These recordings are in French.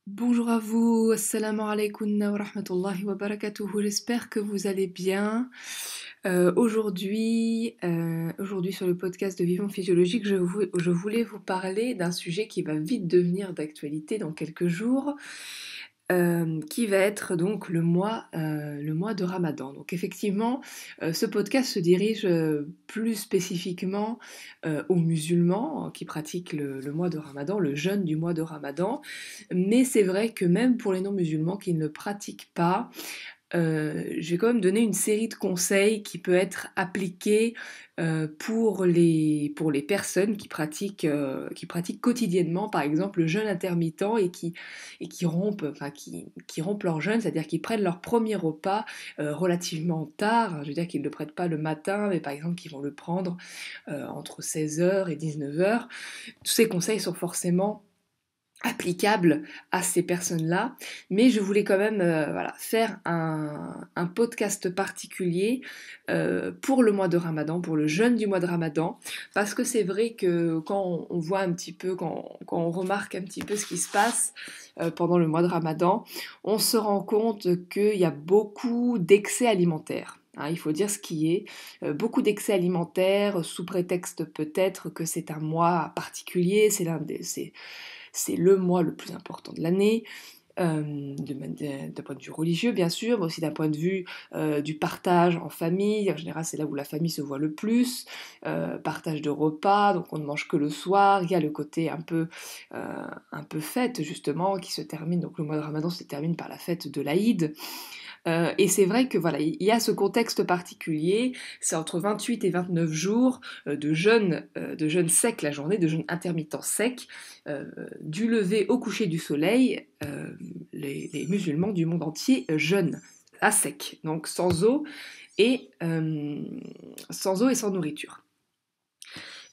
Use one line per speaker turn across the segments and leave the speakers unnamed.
Bonjour à vous, assalamu alaikum wa rahmatullahi wa barakatuhu, j'espère que vous allez bien. Aujourd'hui sur le podcast de Vivons Physiologique, je voulais vous parler d'un sujet qui va vite devenir d'actualité dans quelques jours, qui va être donc le mois de Ramadan. Donc effectivement, ce podcast se dirige plus spécifiquement aux musulmans qui pratiquent le mois de Ramadan, le jeûne du mois de Ramadan. Mais c'est vrai que même pour les non-musulmans qui ne le pratiquent pas, je vais quand même donner une série de conseils qui peut être appliquée pour les personnes qui pratiquent quotidiennement, par exemple, le jeûne intermittent et qui rompent, qui rompent leur jeûne, c'est-à-dire qu'ils prennent leur premier repas relativement tard. Je veux dire qu'ils ne le prennent pas le matin, mais par exemple qu'ils vont le prendre entre 16 heures et 19 heures. Tous ces conseils sont forcément applicable à ces personnes-là, mais je voulais quand même faire un podcast particulier pour le mois de Ramadan, pour le jeûne du mois de Ramadan, parce que c'est vrai que quand on voit un petit peu, quand on remarque un petit peu ce qui se passe pendant le mois de Ramadan, on se rend compte qu'il y a beaucoup d'excès alimentaires. Hein, il faut dire ce qui est. Beaucoup d'excès alimentaires, sous prétexte peut-être que c'est un mois particulier, c'est le mois le plus important de l'année, d'un point de vue religieux bien sûr, mais aussi d'un point de vue du partage en famille. En général, c'est là où la famille se voit le plus, partage de repas, donc on ne mange que le soir. Il y a le côté un peu fête justement qui se termine, donc le mois de Ramadan se termine par la fête de l'Aïd. Et c'est vrai que voilà, il y a ce contexte particulier, c'est entre 28 et 29 jours de jeûne sec la journée, de jeûne intermittent sec, du lever au coucher du soleil, les musulmans du monde entier jeûnent à sec, donc et, euh, sans eau et sans nourriture.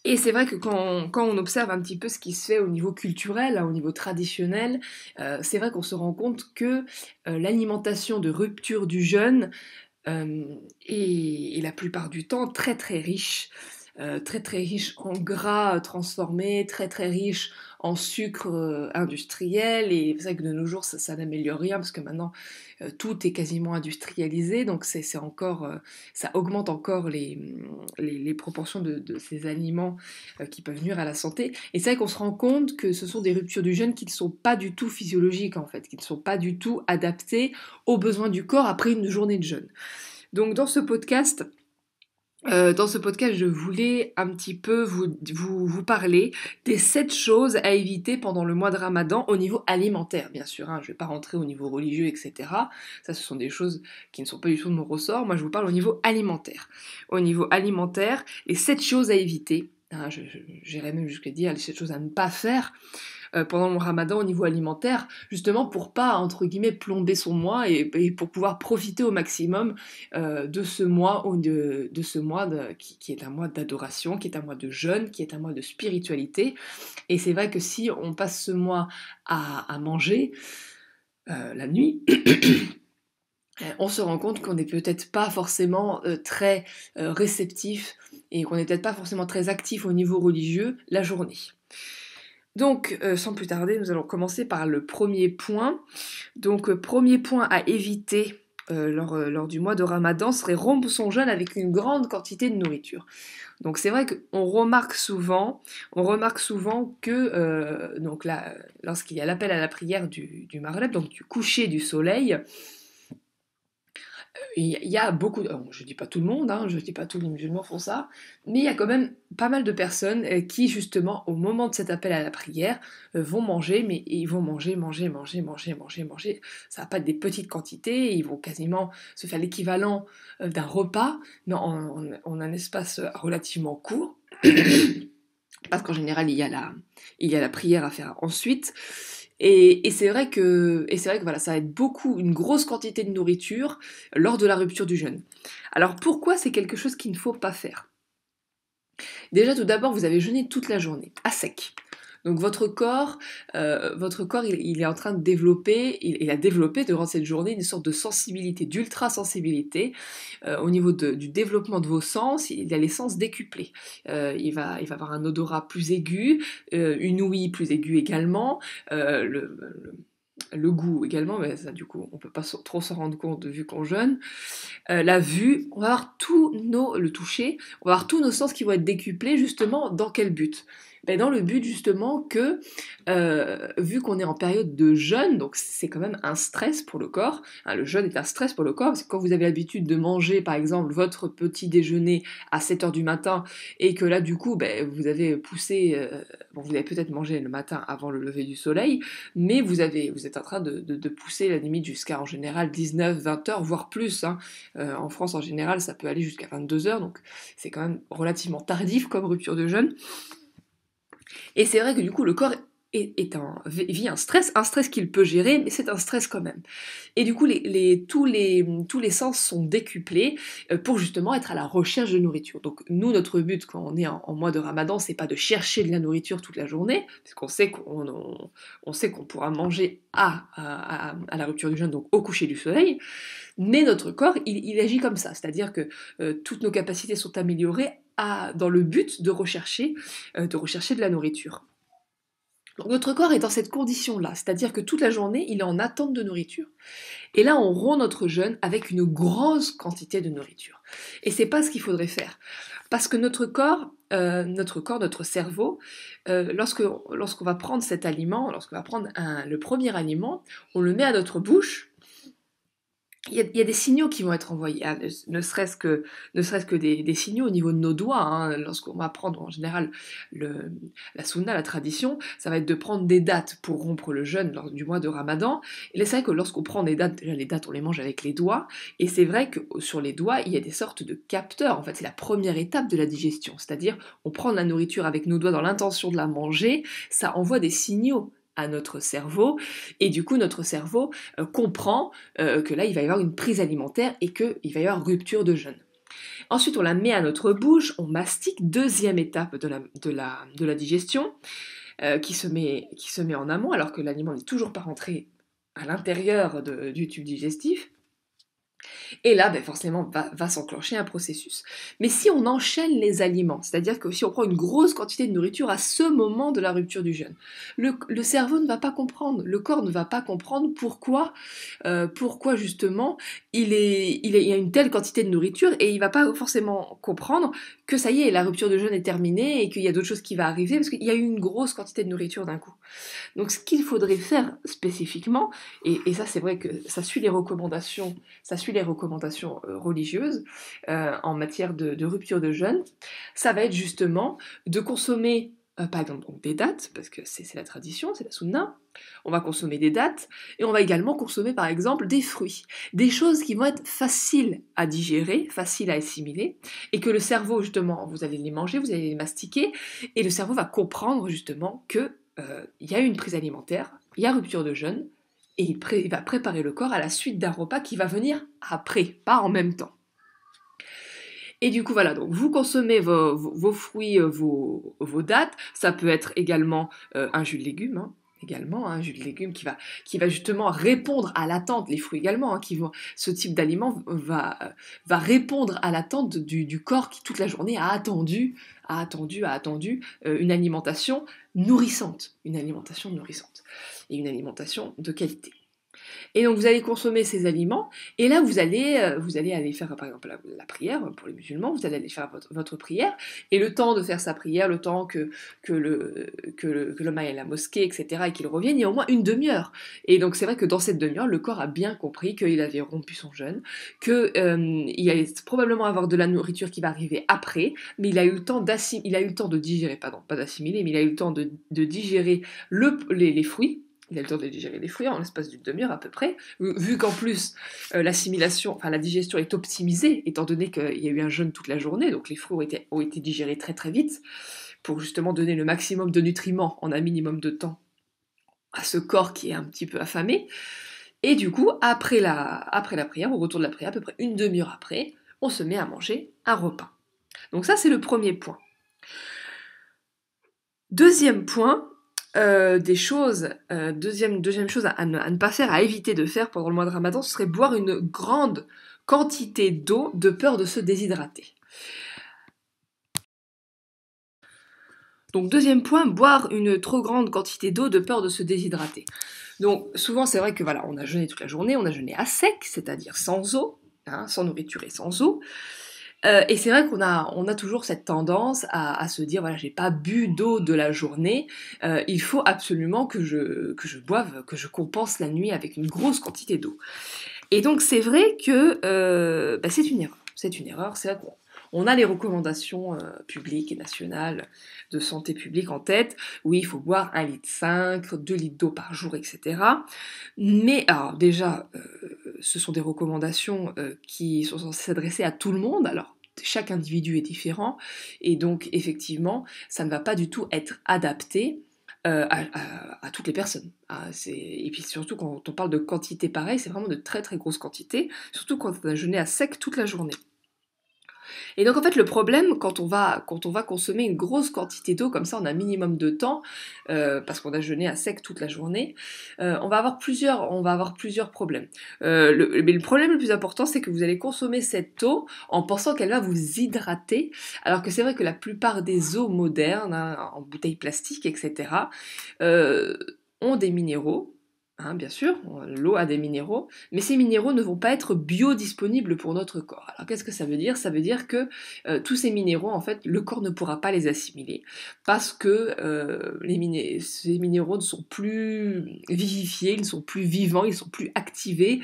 Et c'est vrai que quand on observe un petit peu ce qui se fait au niveau culturel, hein, au niveau traditionnel, c'est vrai qu'on se rend compte que l'alimentation de rupture du jeûne est la plupart du temps très très riche. Très très riche en gras transformés, très très riche en sucre industriel, et c'est vrai que de nos jours ça n'améliore rien parce que maintenant tout est quasiment industrialisé, donc c'est encore, ça augmente encore les proportions de ces aliments qui peuvent nuire à la santé. Et c'est vrai qu'on se rend compte que ce sont des ruptures du jeûne qui ne sont pas du tout physiologiques en fait, qui ne sont pas du tout adaptées aux besoins du corps après une journée de jeûne. Donc dans ce podcast, je voulais un petit peu vous parler des 7 choses à éviter pendant le mois de Ramadan au niveau alimentaire, bien sûr. Hein, je ne vais pas rentrer au niveau religieux, etc. Ça, ce sont des choses qui ne sont pas du tout de mon ressort. Moi, je vous parle au niveau alimentaire. Au niveau alimentaire, les 7 choses à éviter. Hein, j'irais même jusqu'à dire les 7 choses à ne pas faire pendant mon ramadan au niveau alimentaire, justement pour pas, entre guillemets, plomber son mois et pour pouvoir profiter au maximum de ce mois, qui est un mois d'adoration, qui est un mois de jeûne, qui est un mois de spiritualité. Et c'est vrai que si on passe ce mois à manger la nuit, on se rend compte qu'on n'est peut-être pas forcément très réceptif et qu'on n'est peut-être pas forcément très actif au niveau religieux la journée. Donc, sans plus tarder, nous allons commencer par le premier point. Donc, premier point à éviter lors du mois de Ramadan serait rompre son jeûne avec une grande quantité de nourriture. Donc, c'est vrai qu'on on remarque souvent que donc là, lorsqu'il y a l'appel à la prière du Maghreb, donc du coucher du soleil, il y a beaucoup, je dis pas tout le monde, hein, je dis pas tous les musulmans font ça, mais il y a quand même pas mal de personnes qui justement au moment de cet appel à la prière vont manger, mais ils vont manger. Ça va pas être des petites quantités, ils vont quasiment se faire l'équivalent d'un repas, mais en un espace relativement court. Parce qu'en général, il y a la prière à faire ensuite. Et c'est vrai que voilà, ça va être une grosse quantité de nourriture lors de la rupture du jeûne. Alors pourquoi c'est quelque chose qu'il ne faut pas faire? Déjà, tout d'abord, vous avez jeûné toute la journée, à sec. Donc votre corps il est en train de développer, il a développé durant cette journée une sorte de sensibilité, d'ultra-sensibilité au niveau du développement de vos sens. Il a les sens décuplés. Il va avoir un odorat plus aigu, une ouïe plus aiguë également, le goût également, mais ça du coup on peut pas trop s'en rendre compte vu qu'on jeûne, la vue, on va avoir le toucher, on va avoir tous nos sens qui vont être décuplés justement dans quel but? Ben dans le but justement que, vu qu'on est en période de jeûne, donc c'est quand même un stress pour le corps, hein, le jeûne est un stress pour le corps, parce que quand vous avez l'habitude de manger par exemple votre petit déjeuner à 7 heures du matin, et que là du coup ben, vous avez poussé, bon vous avez peut-être mangé le matin avant le lever du soleil, mais vous êtes en train de pousser la limite jusqu'à en général 19-20 heures, voire plus, hein. En France, en général, ça peut aller jusqu'à 22 heures, donc c'est quand même relativement tardif comme rupture de jeûne. Et c'est vrai que du coup, le corps vit un stress qu'il peut gérer, mais c'est un stress quand même. Et du coup, tous les sens sont décuplés pour justement être à la recherche de nourriture. Donc nous, notre but quand on est en mois de Ramadan, c'est pas de chercher de la nourriture toute la journée, parce qu'on sait on sait qu'on pourra manger à la rupture du jeûne, donc au coucher du soleil, mais notre corps, il agit comme ça, c'est-à-dire que toutes nos capacités sont améliorées dans le but de rechercher de la nourriture. Donc notre corps est dans cette condition-là, c'est-à-dire que toute la journée, il est en attente de nourriture. Et là, on rompt notre jeûne avec une grosse quantité de nourriture. Et c'est pas ce qu'il faudrait faire. Parce que notre cerveau, lorsqu'on va prendre cet aliment, lorsqu'on va prendre le premier aliment, on le met à notre bouche. Il y a des signaux qui vont être envoyés, hein, ne serait-ce que des signaux au niveau de nos doigts, hein. Lorsqu'on va prendre en général la sunna, la tradition, ça va être de prendre des dates pour rompre le jeûne lors du mois de Ramadan. Et là, c'est vrai que lorsqu'on prend des dates, déjà les dates on les mange avec les doigts, et c'est vrai que sur les doigts, il y a des sortes de capteurs. En fait, c'est la première étape de la digestion, c'est-à-dire on prend de la nourriture avec nos doigts dans l'intention de la manger, ça envoie des signaux à notre cerveau, et du coup notre cerveau comprend que là il va y avoir une prise alimentaire et qu'il va y avoir rupture de jeûne. Ensuite on la met à notre bouche, on mastique, deuxième étape de la digestion, qui se met en amont alors que l'aliment n'est toujours pas rentré à l'intérieur du tube digestif. Et là, ben forcément, va s'enclencher un processus. Mais si on enchaîne les aliments, c'est-à-dire que si on prend une grosse quantité de nourriture à ce moment de la rupture du jeûne, le cerveau ne va pas comprendre, le corps ne va pas comprendre pourquoi justement il y a une telle quantité de nourriture, et il va pas forcément comprendre que ça y est, la rupture de jeûne est terminée et qu'il y a d'autres choses qui vont arriver parce qu'il y a eu une grosse quantité de nourriture d'un coup. Donc ce qu'il faudrait faire spécifiquement, et ça c'est vrai que ça suit les recommandations religieuses en matière de rupture de jeûne, ça va être justement de consommer par exemple donc, des dattes, parce que c'est la tradition, c'est la sunna, on va consommer des dattes, et on va également consommer par exemple des fruits, des choses qui vont être faciles à digérer, faciles à assimiler, et que le cerveau justement, vous allez les manger, vous allez les mastiquer, et le cerveau va comprendre justement que il y a une prise alimentaire, il y a rupture de jeûne, et il va préparer le corps à la suite d'un repas qui va venir après, pas en même temps. Et du coup, voilà, donc vous consommez vos fruits, vos dattes, ça peut être également un jus de légumes, hein, également, un jus de légumes qui va justement répondre à l'attente, les fruits également, hein, ce type d'aliment va répondre à l'attente du corps qui toute la journée a attendu une alimentation nourrissante, et une alimentation de qualité. Et donc vous allez consommer ces aliments, et là vous allez aller faire par exemple la prière pour les musulmans, vous allez aller faire votre prière, et le temps de faire sa prière, le temps que l'homme aille à la mosquée, etc., et qu'il revienne, il y a au moins une demi-heure. Et donc c'est vrai que dans cette demi-heure, le corps a bien compris qu'il avait rompu son jeûne, qu'il allait probablement avoir de la nourriture qui va arriver après, mais il a eu le temps de digérer, pardon, pas d'assimiler, mais il a eu le temps de digérer les fruits. Il a le temps de digérer les fruits en l'espace d'une demi-heure à peu près, vu qu'en plus la digestion est optimisée, étant donné qu'il y a eu un jeûne toute la journée, donc les fruits ont été digérés très très vite, pour justement donner le maximum de nutriments en un minimum de temps à ce corps qui est un petit peu affamé. Et du coup, après la prière, au retour de la prière, à peu près une demi-heure après, on se met à manger un repas. Donc ça, c'est le premier point. Deuxième point, deuxième chose à ne pas faire, à éviter de faire pendant le mois de Ramadan, ce serait boire une grande quantité d'eau de peur de se déshydrater. Donc deuxième point, boire une trop grande quantité d'eau de peur de se déshydrater. Donc souvent c'est vrai que voilà, on a jeûné toute la journée, on a jeûné à sec, c'est-à-dire sans eau, hein, sans nourriture et sans eau. Et c'est vrai qu'on a toujours cette tendance à se dire voilà, j'ai pas bu d'eau de la journée, il faut absolument que je boive, que je compense la nuit avec une grosse quantité d'eau. Et donc c'est vrai que c'est une erreur. C'est une erreur. C'est vrai qu'on a les recommandations publiques et nationales de santé publique en tête. Oui, il faut boire 1,5 litre, 2 litres d'eau par jour, etc. Mais alors déjà, ce sont des recommandations qui sont censées s'adresser à tout le monde. Alors chaque individu est différent et donc effectivement, ça ne va pas du tout être adapté à toutes les personnes. Et puis surtout quand on parle de quantité pareille, c'est vraiment de très très grosses quantités, surtout quand on a jeûné à sec toute la journée. Et donc en fait le problème quand on va consommer une grosse quantité d'eau comme ça en un minimum de temps, parce qu'on a jeûné à sec toute la journée, on va avoir plusieurs problèmes. Mais le problème le plus important c'est que vous allez consommer cette eau en pensant qu'elle va vous hydrater, alors que c'est vrai que la plupart des eaux modernes, hein, en bouteilles plastiques, etc., euh, ont des minéraux. Hein, bien sûr, l'eau a des minéraux, mais ces minéraux ne vont pas être biodisponibles pour notre corps. Alors qu'est-ce que ça veut dire? Ça veut dire que tous ces minéraux, en fait, le corps ne pourra pas les assimiler parce que ces minéraux ne sont plus vivifiés, ils ne sont plus vivants, ils ne sont plus activés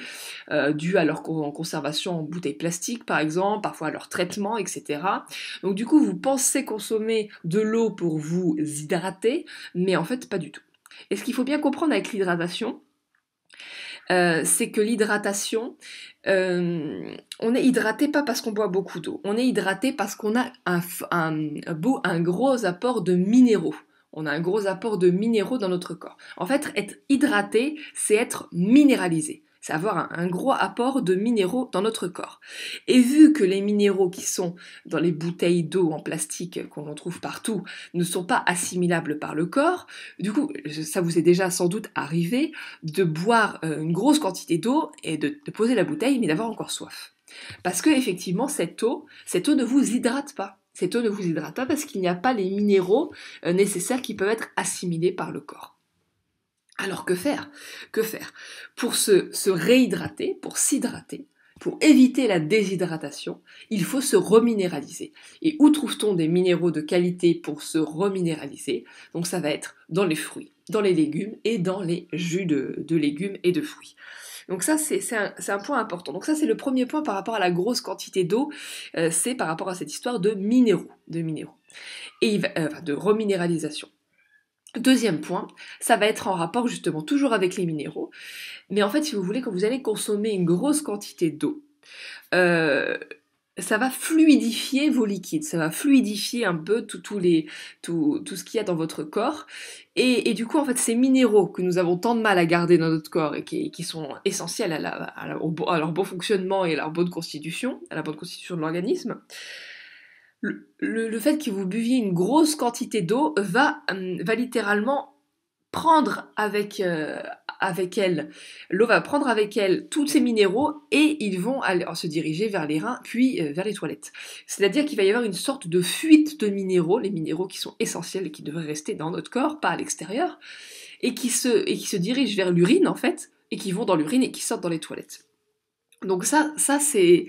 dû à leur conservation en bouteilles plastiques par exemple, parfois à leur traitement, etc. Donc du coup, vous pensez consommer de l'eau pour vous hydrater, mais en fait pas du tout. Et ce qu'il faut bien comprendre avec l'hydratation, c'est que l'hydratation, on est hydraté pas parce qu'on boit beaucoup d'eau, on est hydraté parce qu'on a un gros apport de minéraux. On a un gros apport de minéraux dans notre corps. En fait, être hydraté, c'est être minéralisé. C'est avoir un gros apport de minéraux dans notre corps. Et vu que les minéraux qui sont dans les bouteilles d'eau en plastique qu'on trouve partout ne sont pas assimilables par le corps, du coup, ça vous est déjà sans doute arrivé de boire une grosse quantité d'eau et de poser la bouteille, mais d'avoir encore soif. Parce que effectivement, cette eau ne vous hydrate pas. Cette eau ne vous hydrate pas parce qu'il n'y a pas les minéraux nécessaires qui peuvent être assimilés par le corps. Alors que faire? Que faire? Pour se réhydrater, pour s'hydrater, pour éviter la déshydratation, il faut se reminéraliser. Et où trouve-t-on des minéraux de qualité pour se reminéraliser? Donc ça va être dans les fruits, dans les légumes et dans les jus de légumes et de fruits. Donc ça, c'est un point important. Donc ça, c'est le premier point par rapport à la grosse quantité d'eau, c'est par rapport à cette histoire de minéraux, et de reminéralisation. Deuxième point, ça va être en rapport justement toujours avec les minéraux, mais en fait, si vous voulez, quand vous allez consommer une grosse quantité d'eau, euh, ça va fluidifier vos liquides, ça va fluidifier un peu tout ce qu'il y a dans votre corps. Et du coup, en fait, ces minéraux que nous avons tant de mal à garder dans notre corps et qui sont essentiels à leur bon fonctionnement et à leur bonne constitution, à la bonne constitution de l'organisme, le fait que vous buviez une grosse quantité d'eau va littéralement prendre avec elle, l'eau va prendre avec elle tous ces minéraux et ils vont se diriger vers les reins puis vers les toilettes. C'est-à-dire qu'il va y avoir une sorte de fuite de minéraux, les minéraux qui sont essentiels et qui devraient rester dans notre corps, pas à l'extérieur, et qui se dirigent vers l'urine en fait, et qui vont dans l'urine et qui sortent dans les toilettes. Donc ça c'est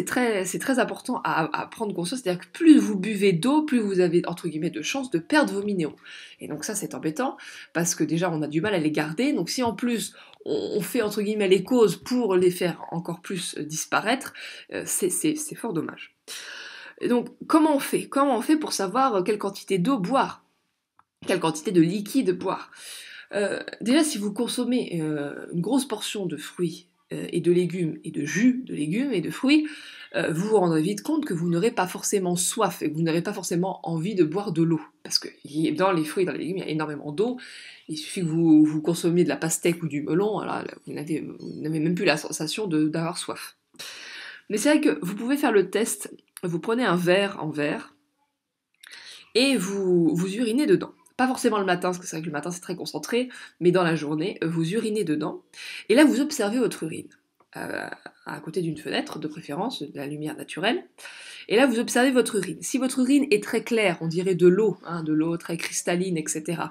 très important à prendre conscience, c'est-à-dire que plus vous buvez d'eau, plus vous avez entre guillemets de chances de perdre vos minéraux. Et donc ça c'est embêtant parce que déjà on a du mal à les garder, donc si en plus on fait entre guillemets les causes pour les faire encore plus disparaître, c'est fort dommage. Et donc comment on fait? Comment on fait pour savoir quelle quantité d'eau boire? Quelle quantité de liquide boire? Déjà si vous consommez une grosse portion de fruits et de légumes et de jus de légumes et de fruits, vous vous rendrez vite compte que vous n'aurez pas forcément soif et que vous n'aurez pas forcément envie de boire de l'eau. Parce que dans les fruits et dans les légumes, il y a énormément d'eau. Il suffit que vous consommiez de la pastèque ou du melon, voilà, vous n'avez même plus la sensation d'avoir soif. Mais c'est vrai que vous pouvez faire le test, vous prenez un verre en verre et vous urinez dedans. Pas forcément le matin, parce que c'est vrai que le matin c'est très concentré, mais dans la journée, vous urinez dedans. Et là, vous observez votre urine. à côté d'une fenêtre, de préférence, de la lumière naturelle. Et là, vous observez votre urine. Si votre urine est très claire, on dirait de l'eau, hein, de l'eau très cristalline, etc.,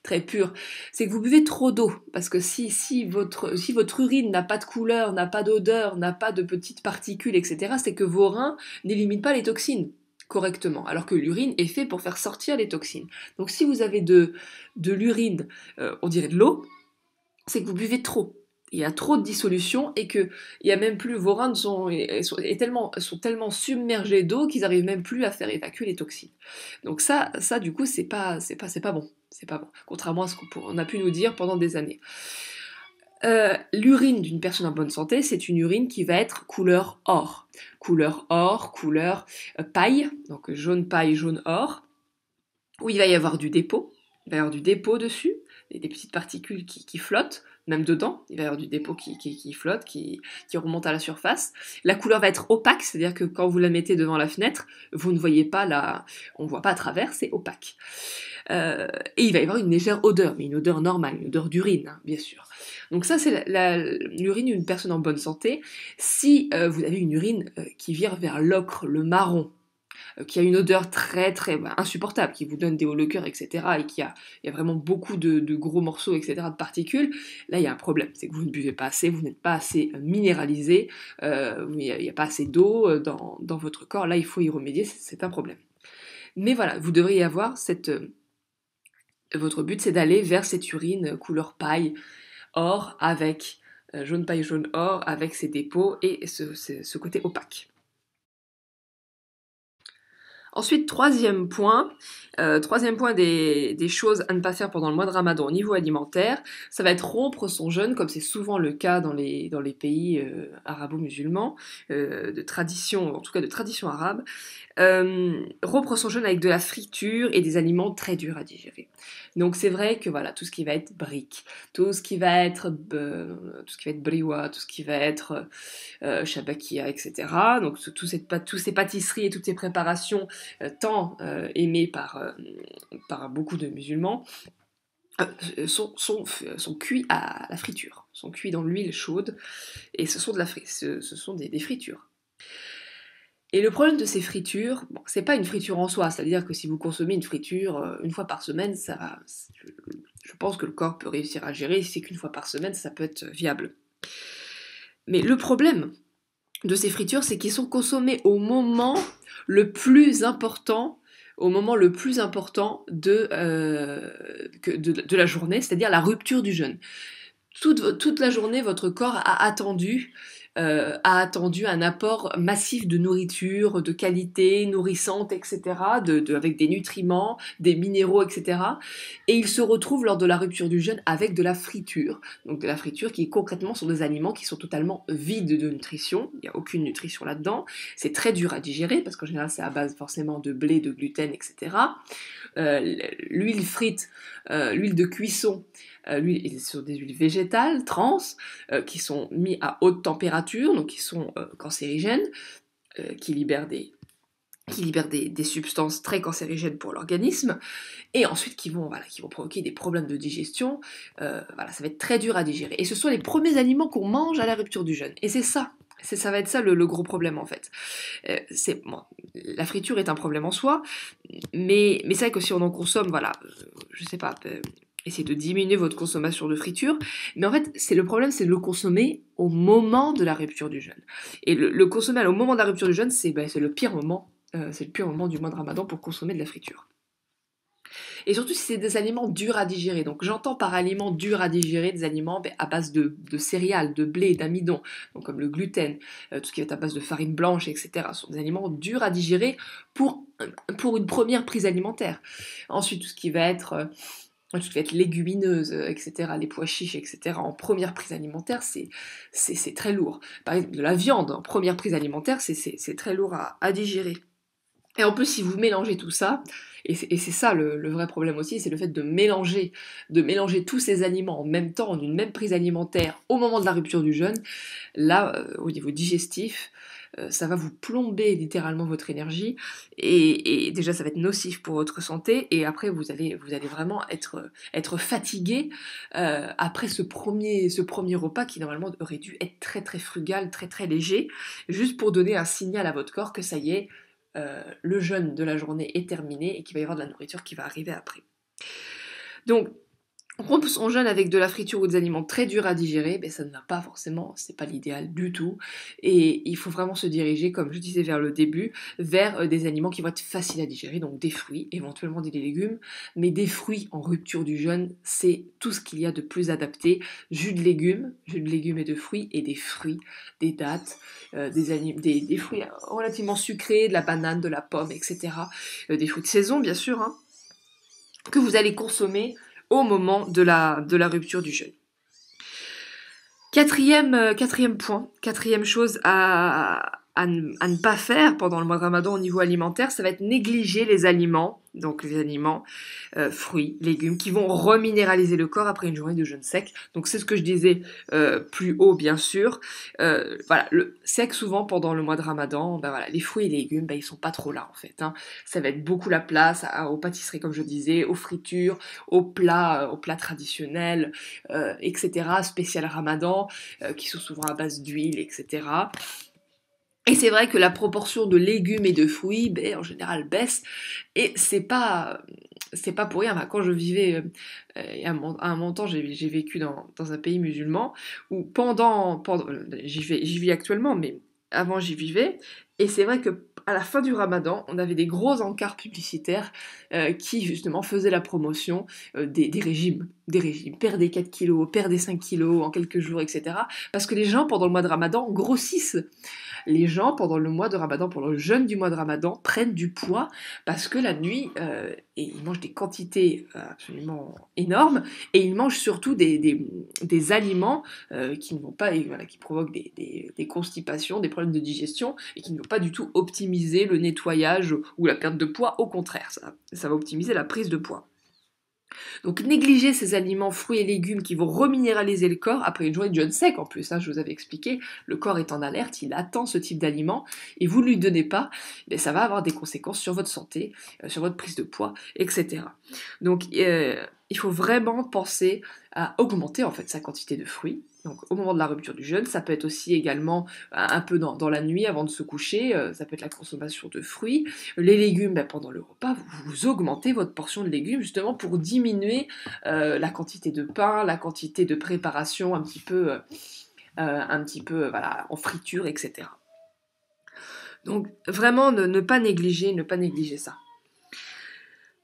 très pure, c'est que vous buvez trop d'eau. Parce que si votre urine n'a pas de couleur, n'a pas d'odeur, n'a pas de petites particules, etc., c'est que vos reins n'éliminent pas les toxines correctement, alors que l'urine est fait pour faire sortir les toxines. Donc si vous avez de l'urine, on dirait de l'eau, c'est que vous buvez trop. Il y a trop de dissolution et que il y a même plus, vos reins sont tellement submergés d'eau qu'ils n'arrivent même plus à faire évacuer les toxines. Donc ça du coup c'est pas bon, c'est pas bon. Contrairement à ce qu'on a pu nous dire pendant des années. L'urine d'une personne en bonne santé, c'est une urine qui va être couleur or. Couleur or, couleur paille, donc jaune paille, jaune or, où il va y avoir du dépôt. Il va y avoir du dépôt dessus, des petites particules qui flottent, même dedans, il va y avoir du dépôt qui flotte, qui remonte à la surface. La couleur va être opaque, c'est-à-dire que quand vous la mettez devant la fenêtre, vous ne voyez pas on ne voit pas à travers, c'est opaque. Et il va y avoir une légère odeur, mais une odeur normale, une odeur d'urine, hein, bien sûr. Donc ça, c'est l'urine d'une personne en bonne santé. Si vous avez une urine qui vire vers l'ocre, le marron, qui a une odeur très très insupportable, qui vous donne des hauts le cœur, etc., et il y a vraiment beaucoup de gros morceaux, etc., de particules, là il y a un problème, c'est que vous ne buvez pas assez, vous n'êtes pas assez minéralisé, il n'y a pas assez d'eau dans votre corps, là il faut y remédier, c'est un problème. Mais voilà, vous devriez avoir votre but c'est d'aller vers cette urine couleur paille, or, avec jaune paille, jaune or, avec ses dépôts et ce côté opaque. Ensuite, troisième point des choses à ne pas faire pendant le mois de Ramadan au niveau alimentaire, ça va être rompre son jeûne, comme c'est souvent le cas dans les pays arabo-musulmans, de tradition, en tout cas de tradition arabe, rompre son jeûne avec de la friture et des aliments très durs à digérer. Donc c'est vrai que voilà, tout ce qui va être brique, tout ce qui va être briwa, tout ce qui va être shabakia, etc. Donc toutes ces pâtisseries et toutes ces préparations tant aimées par beaucoup de musulmans, sont cuits à la friture, sont cuits dans l'huile chaude, et ce sont des fritures. Et le problème de ces fritures, bon, c'est pas une friture en soi, c'est-à-dire que si vous consommez une friture une fois par semaine, ça va, je pense que le corps peut réussir à gérer, si c'est qu'une fois par semaine, ça peut être viable. Mais le problème de ces fritures, c'est qu'ils sont consommés au moment le plus important de la journée, c'est-à-dire la rupture du jeûne. Toute la journée, votre corps a attendu un apport massif de nourriture, de qualité, nourrissante, etc., avec des nutriments, des minéraux, etc. Et il se retrouve lors de la rupture du jeûne avec de la friture. Donc de la friture qui concrètement sont des aliments qui sont totalement vides de nutrition, il n'y a aucune nutrition là-dedans, c'est très dur à digérer parce qu'en général c'est à base forcément de blé, de gluten, etc. L'huile frite, l'huile de cuisson, ce sont des huiles végétales, trans, qui sont mis à haute température, donc qui sont cancérigènes, qui libèrent des substances très cancérigènes pour l'organisme, et ensuite qui vont provoquer des problèmes de digestion, ça va être très dur à digérer. Et ce sont les premiers aliments qu'on mange à la rupture du jeûne, et ça va être ça le gros problème en fait. La friture est un problème en soi, mais c'est vrai que si on en consomme, je sais pas, essayez de diminuer votre consommation de friture, mais en fait, le problème, c'est de le consommer au moment de la rupture du jeûne. Et le consommer au moment de la rupture du jeûne, c'est le pire moment, du mois de Ramadan pour consommer de la friture. Et surtout si c'est des aliments durs à digérer. Donc j'entends par aliments durs à digérer des aliments à base de céréales, de blé, d'amidon, donc comme le gluten, tout ce qui est à base de farine blanche, etc. Ce sont des aliments durs à digérer pour une première prise alimentaire. Ensuite, tout ce qui va être légumineuse, etc., les pois chiches, etc., en première prise alimentaire, c'est très lourd. Par exemple, de la viande en première prise alimentaire, c'est très lourd à digérer. Et en plus, si vous mélangez tout ça, et c'est ça le vrai problème aussi, c'est le fait de mélanger tous ces aliments en même temps, en une même prise alimentaire, au moment de la rupture du jeûne, là, au niveau digestif, ça va vous plomber littéralement votre énergie, et déjà ça va être nocif pour votre santé, et après vous allez vraiment être fatigué après ce premier repas qui normalement aurait dû être très très frugal, très très léger, juste pour donner un signal à votre corps que ça y est, le jeûne de la journée est terminé et qu'il va y avoir de la nourriture qui va arriver après. Donc, rompre son jeûne avec de la friture ou des aliments très durs à digérer, ben ça ne va pas forcément, c'est pas l'idéal du tout. Et il faut vraiment se diriger, comme je disais vers le début, vers des aliments qui vont être faciles à digérer, donc des fruits, éventuellement des légumes, mais des fruits en rupture du jeûne, c'est tout ce qu'il y a de plus adapté. Jus de légumes et de fruits, et des fruits, des dattes, des fruits relativement sucrés, de la banane, de la pomme, etc. Des fruits de saison, bien sûr, hein, que vous allez consommer au moment de la rupture du jeûne. Quatrième point, quatrième chose à ne pas faire pendant le mois de Ramadan au niveau alimentaire, ça va être négliger les aliments, donc les aliments, fruits, légumes, qui vont reminéraliser le corps après une journée de jeûne sec. Donc c'est ce que je disais plus haut, bien sûr. Voilà, c'est que souvent pendant le mois de Ramadan, ben voilà, les fruits et les légumes, ben ils sont pas trop là en fait, hein. Ça va être beaucoup la place aux pâtisseries, comme je disais, aux fritures, aux plats traditionnels, etc., spécial Ramadan, qui sont souvent à base d'huile, etc. Et c'est vrai que la proportion de légumes et de fruits, ben, en général, baisse. Et c'est pas pour rien. Enfin, quand je vivais, à un moment, j'ai vécu dans un pays musulman où j'y vis actuellement, mais avant j'y vivais. Et c'est vrai que à la fin du Ramadan, on avait des gros encarts publicitaires qui justement faisaient la promotion des régimes. Des régimes. Perdez 4 kilos, perdez 5 kilos en quelques jours, etc. Parce que les gens, pendant le mois de Ramadan, grossissent. Les gens, pendant le mois de Ramadan, pendant le jeûne du mois de Ramadan, prennent du poids parce que la nuit, et ils mangent des quantités absolument énormes, et ils mangent surtout des aliments qui ne vont pas, voilà, qui provoquent des constipations, des problèmes de digestion, et qui ne vont pas du tout optimiser le nettoyage ou la perte de poids. Au contraire, ça va optimiser la prise de poids. Donc négliger ces aliments, fruits et légumes qui vont reminéraliser le corps après une journée de jeûne sec en plus, hein, je vous avais expliqué, le corps est en alerte, il attend ce type d'aliments et vous ne lui donnez pas, mais ça va avoir des conséquences sur votre santé, sur votre prise de poids, etc. Donc il faut vraiment penser à augmenter en fait sa quantité de fruits. Donc au moment de la rupture du jeûne, ça peut être aussi également un peu dans la nuit avant de se coucher, ça peut être la consommation de fruits. Les légumes, ben, pendant le repas, vous augmentez votre portion de légumes justement pour diminuer la quantité de pain, la quantité de préparation un petit peu voilà, en friture, etc. Donc vraiment ne pas négliger ça.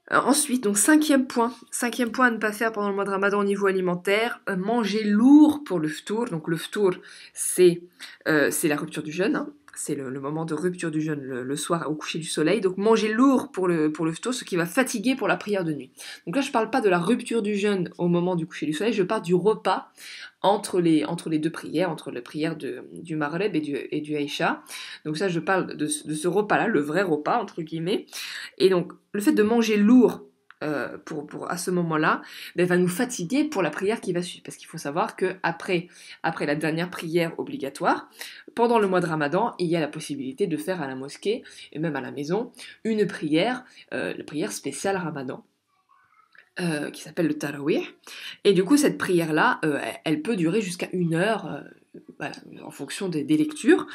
Ensuite, donc cinquième point à ne pas faire pendant le mois de Ramadan au niveau alimentaire, manger lourd pour le ftour. Donc le ftour, c'est la rupture du jeûne, hein. C'est le moment de rupture du jeûne le soir au coucher du soleil. Donc manger lourd pour le ftour, ce qui va fatiguer pour la prière de nuit. Donc là, je ne parle pas de la rupture du jeûne au moment du coucher du soleil, je parle du repas entre les deux prières, entre la prière du Maghreb et du Aïcha. Donc ça, je parle de ce repas-là, le vrai repas, entre guillemets. Et donc, le fait de manger lourd à ce moment-là, ben, va nous fatiguer pour la prière qui va suivre. Parce qu'il faut savoir qu'après la dernière prière obligatoire, pendant le mois de Ramadan, il y a la possibilité de faire à la mosquée, et même à la maison, une prière, la prière spéciale Ramadan. Qui s'appelle le Tarawih. Et du coup, cette prière-là, elle peut durer jusqu'à 1 heure, voilà, en fonction des lectures.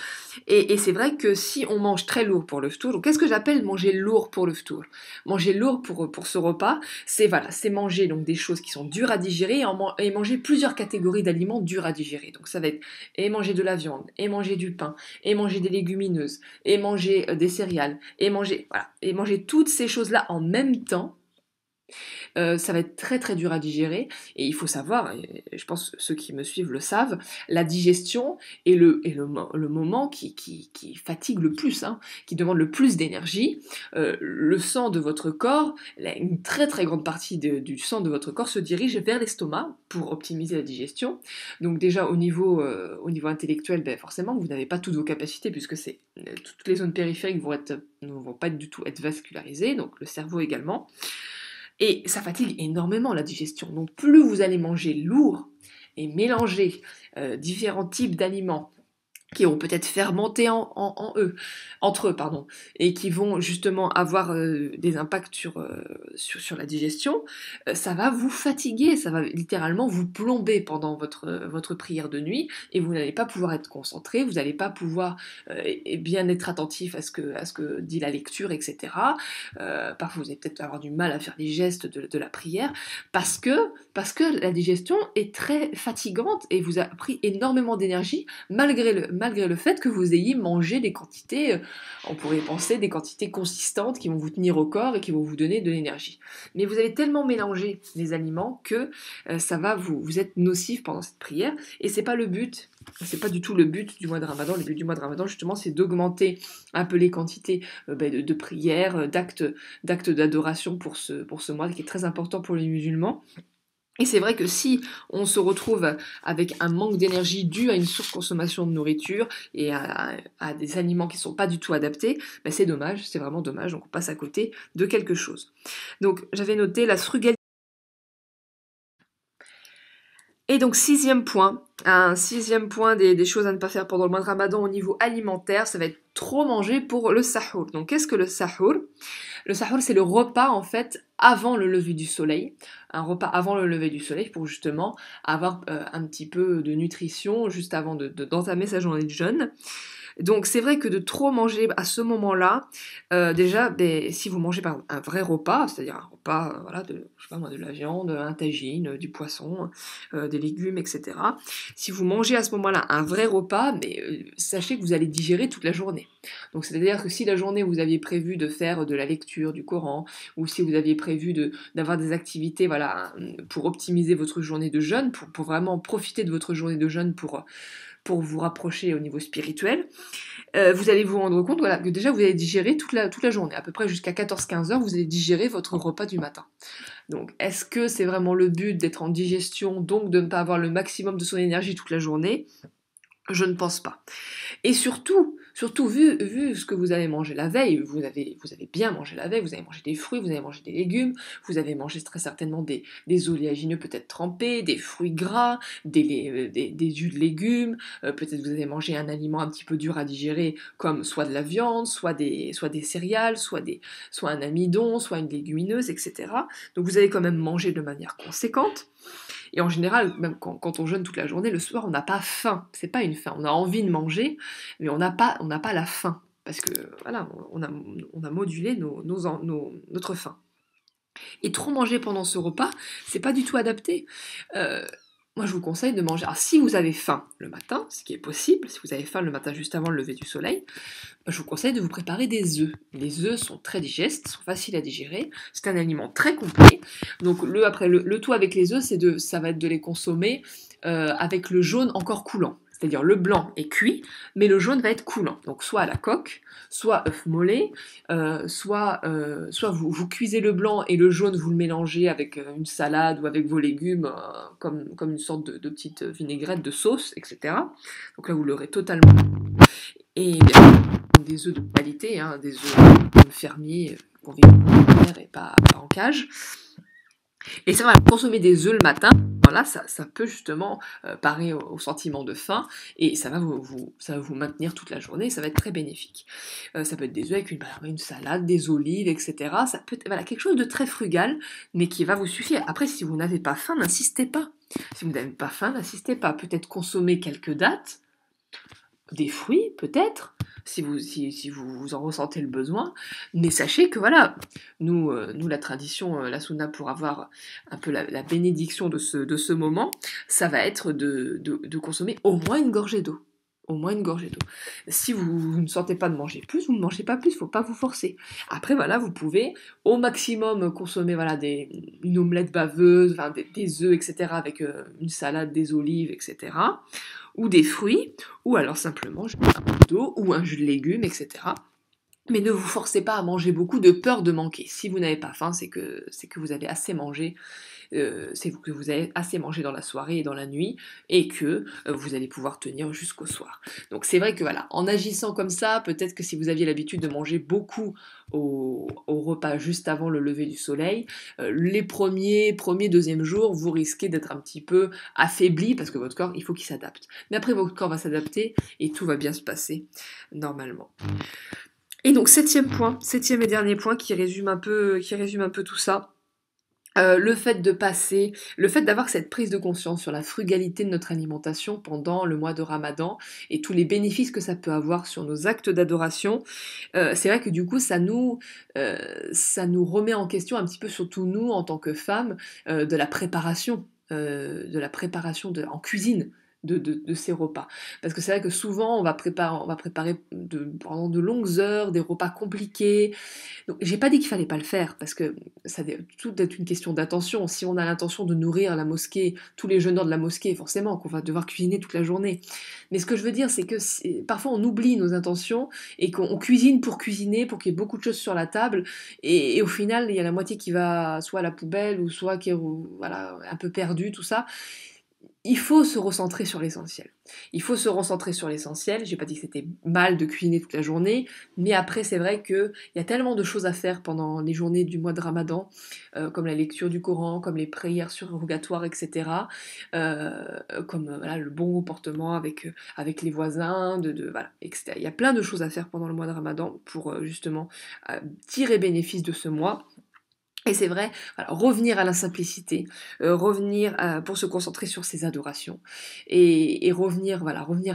Et c'est vrai que si on mange très lourd pour le ftour, donc qu'est-ce que j'appelle manger lourd pour le ftour? Manger lourd pour ce repas, c'est manger donc des choses qui sont dures à digérer et manger plusieurs catégories d'aliments durs à digérer. Donc ça va être et manger de la viande, et manger du pain, et manger des légumineuses, et manger des céréales, et manger toutes ces choses-là en même temps. Ça va être très très dur à digérer, et il faut savoir, et je pense que ceux qui me suivent le savent, la digestion est le moment qui fatigue le plus, hein, qui demande le plus d'énergie. Le sang de votre corps, une très très grande partie du sang de votre corps se dirige vers l'estomac pour optimiser la digestion. Donc déjà au niveau intellectuel, ben forcément vous n'avez pas toutes vos capacités, puisque toutes les zones périphériques ne vont pas du tout être vascularisées, donc le cerveau également. Et ça fatigue énormément la digestion. Donc plus vous allez manger lourd et mélanger différents types d'aliments qui vont peut-être fermenter entre eux, pardon, et qui vont justement avoir des impacts sur la digestion, ça va vous fatiguer, ça va littéralement vous plomber pendant votre prière de nuit, et vous n'allez pas pouvoir être concentré, vous n'allez pas pouvoir et bien être attentif à ce que dit la lecture, etc. Parfois vous allez peut-être avoir du mal à faire les gestes de la prière, parce que la digestion est très fatigante et vous a pris énormément d'énergie malgré le fait que vous ayez mangé des quantités, on pourrait penser des quantités consistantes qui vont vous tenir au corps et qui vont vous donner de l'énergie. Mais vous allez tellement mélanger les aliments que ça va vous êtes nocif pendant cette prière, et c'est pas le but. C'est pas du tout le but du mois de Ramadan. Le but du mois de Ramadan, justement, c'est d'augmenter un peu les quantités de prières, d'actes d'adoration pour ce mois qui est très important pour les musulmans. Et c'est vrai que si on se retrouve avec un manque d'énergie dû à une surconsommation de nourriture et à des aliments qui ne sont pas du tout adaptés, ben c'est dommage, c'est vraiment dommage, donc on passe à côté de quelque chose. Donc j'avais noté la frugalité. Et donc un sixième point des choses à ne pas faire pendant le mois de Ramadan au niveau alimentaire, ça va être trop manger pour le sahur. Donc qu'est-ce que le sahur ? Le sahur, c'est le repas en fait avant le lever du soleil, un repas avant le lever du soleil pour justement avoir un petit peu de nutrition juste avant d'entamer sa journée de jeûne. Donc c'est vrai que de trop manger à ce moment-là, déjà, si vous mangez par exemple un vrai repas, c'est-à-dire un repas voilà, je sais pas moi, de la viande, un tagine, du poisson, des légumes, etc. Si vous mangez à ce moment-là un vrai repas, sachez que vous allez digérer toute la journée. Donc c'est-à-dire que si la journée vous aviez prévu de faire de la lecture du Coran, ou si vous aviez prévu d'avoir des activités voilà, pour optimiser votre journée de jeûne, pour vraiment profiter de votre journée de jeûne pour vous rapprocher au niveau spirituel, vous allez vous rendre compte voilà, que déjà vous allez digérer toute la journée, à peu près jusqu'à 14-15 heures, vous allez digérer votre repas du matin. Donc est-ce que c'est vraiment le but d'être en digestion, donc de ne pas avoir le maximum de son énergie toute la journée ? Je ne pense pas. Et surtout vu ce que vous avez mangé la veille, vous avez bien mangé la veille, vous avez mangé des fruits, vous avez mangé des légumes, vous avez mangé très certainement des oléagineux peut-être trempés, des fruits gras, des jus de légumes, peut-être vous avez mangé un aliment un petit peu dur à digérer, comme soit de la viande, soit des céréales, soit un amidon, soit une légumineuse, etc. Donc vous avez quand même mangé de manière conséquente. Et en général, même quand on jeûne toute la journée, le soir, on n'a pas faim. C'est pas une faim. On a envie de manger, mais on n'a pas la faim. Parce que, voilà, on a modulé notre faim. Et trop manger pendant ce repas, c'est pas du tout adapté. Moi, je vous conseille de manger. Alors, si vous avez faim le matin, ce qui est possible, si vous avez faim le matin juste avant le lever du soleil, je vous conseille de vous préparer des œufs. Les œufs sont très digestes, sont faciles à digérer. C'est un aliment très complet. Donc, le tout avec les œufs, ça va être de les consommer avec le jaune encore coulant. C'est-à-dire le blanc est cuit, mais le jaune va être coulant. Donc soit à la coque, soit œuf mollet, soit vous cuisez le blanc et le jaune vous le mélangez avec une salade ou avec vos légumes comme une sorte de petite vinaigrette de sauce, etc. Donc là vous l'aurez totalement. Et des œufs de qualité, hein, des œufs fermiers qu'on vit en terre et pas en cage. Et c'est vrai, consommer des œufs le matin, voilà, ça peut justement parer au sentiment de faim, et ça va vous maintenir toute la journée, ça va être très bénéfique. Ça peut être des œufs avec une salade, des olives, etc. Ça peut être voilà, quelque chose de très frugal, mais qui va vous suffire. Après, si vous n'avez pas faim, n'insistez pas. Si vous n'avez pas faim, n'insistez pas. Peut-être consommer quelques dattes, des fruits, peut-être, si vous en ressentez le besoin, mais sachez que voilà, nous la tradition, la sunna, pour avoir un peu la bénédiction de ce moment, ça va être de consommer au moins une gorgée d'eau. Au moins une gorgée d'eau. Si vous ne sentez pas de manger plus, vous ne mangez pas plus, il ne faut pas vous forcer. Après, voilà, vous pouvez au maximum consommer voilà, une omelette baveuse, enfin, des œufs, etc., avec une salade, des olives, etc., ou des fruits, ou alors simplement un peu d'eau, ou un jus de légumes, etc. Mais ne vous forcez pas à manger beaucoup de peur de manquer. Si vous n'avez pas faim, c'est que vous avez assez mangé, c'est que vous avez assez mangé dans la soirée et dans la nuit, et que vous allez pouvoir tenir jusqu'au soir. Donc c'est vrai que voilà, en agissant comme ça, peut-être que si vous aviez l'habitude de manger beaucoup au repas juste avant le lever du soleil, les deuxième jours, vous risquez d'être un petit peu affaibli parce que votre corps, il faut qu'il s'adapte. Mais après, votre corps va s'adapter et tout va bien se passer normalement. Et donc, septième et dernier point qui résume un peu tout ça. Le fait d'avoir cette prise de conscience sur la frugalité de notre alimentation pendant le mois de Ramadan et tous les bénéfices que ça peut avoir sur nos actes d'adoration, c'est vrai que du coup ça nous remet en question un petit peu, surtout nous en tant que femmes, de la préparation, en cuisine. De ces repas. Parce que c'est vrai que souvent on va préparer pendant de longues heures des repas compliqués. Donc j'ai pas dit qu'il fallait pas le faire, parce que tout est une question d'attention. Si on a l'intention de nourrir la mosquée, tous les jeûneurs de la mosquée, forcément qu'on va devoir cuisiner toute la journée. Mais ce que je veux dire, c'est que parfois on oublie nos intentions et qu'on cuisine pour cuisiner, pour qu'il y ait beaucoup de choses sur la table, et au final il y a la moitié qui va soit à la poubelle, ou soit qui est voilà, un peu perdue, tout ça. Il faut se recentrer sur l'essentiel. Il faut se recentrer sur l'essentiel. J'ai pas dit que c'était mal de cuisiner toute la journée, mais après c'est vrai qu'il y a tellement de choses à faire pendant les journées du mois de Ramadan, comme la lecture du Coran, comme les prières surrogatoires, etc. Comme voilà, le bon comportement avec les voisins, voilà, etc. Il y a plein de choses à faire pendant le mois de Ramadan pour justement tirer bénéfice de ce mois. Et c'est vrai, voilà, revenir à la simplicité, revenir pour se concentrer sur ses adorations, et revenir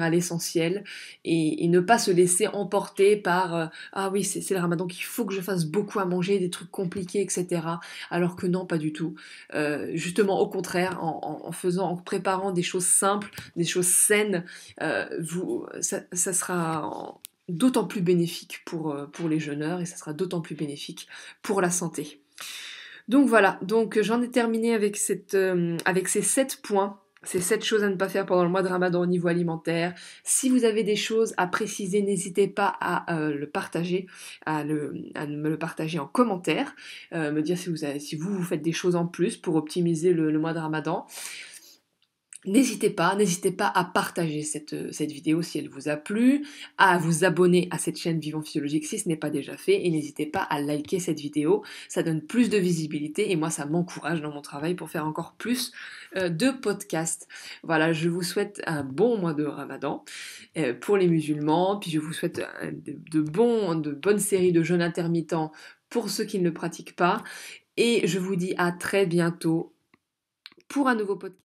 à l'essentiel, et ne pas se laisser emporter par ah oui, c'est le Ramadan qu'il faut que je fasse beaucoup à manger, des trucs compliqués, etc. Alors que non, pas du tout. Justement, au contraire, en préparant des choses simples, des choses saines, ça sera d'autant plus bénéfique pour les jeûneurs, et ça sera d'autant plus bénéfique pour la santé. Donc voilà, donc j'en ai terminé avec ces 7 points, ces 7 choses à ne pas faire pendant le mois de Ramadan au niveau alimentaire. Si vous avez des choses à préciser, n'hésitez pas à le partager, à me le partager en commentaire, me dire si vous faites des choses en plus pour optimiser le mois de Ramadan. N'hésitez pas à partager cette vidéo si elle vous a plu, à vous abonner à cette chaîne Vivons Physiologique si ce n'est pas déjà fait, et n'hésitez pas à liker cette vidéo, ça donne plus de visibilité et moi ça m'encourage dans mon travail pour faire encore plus de podcasts. Voilà, je vous souhaite un bon mois de Ramadan pour les musulmans, puis je vous souhaite de bonnes séries de jeûnes intermittents pour ceux qui ne le pratiquent pas, et je vous dis à très bientôt pour un nouveau podcast.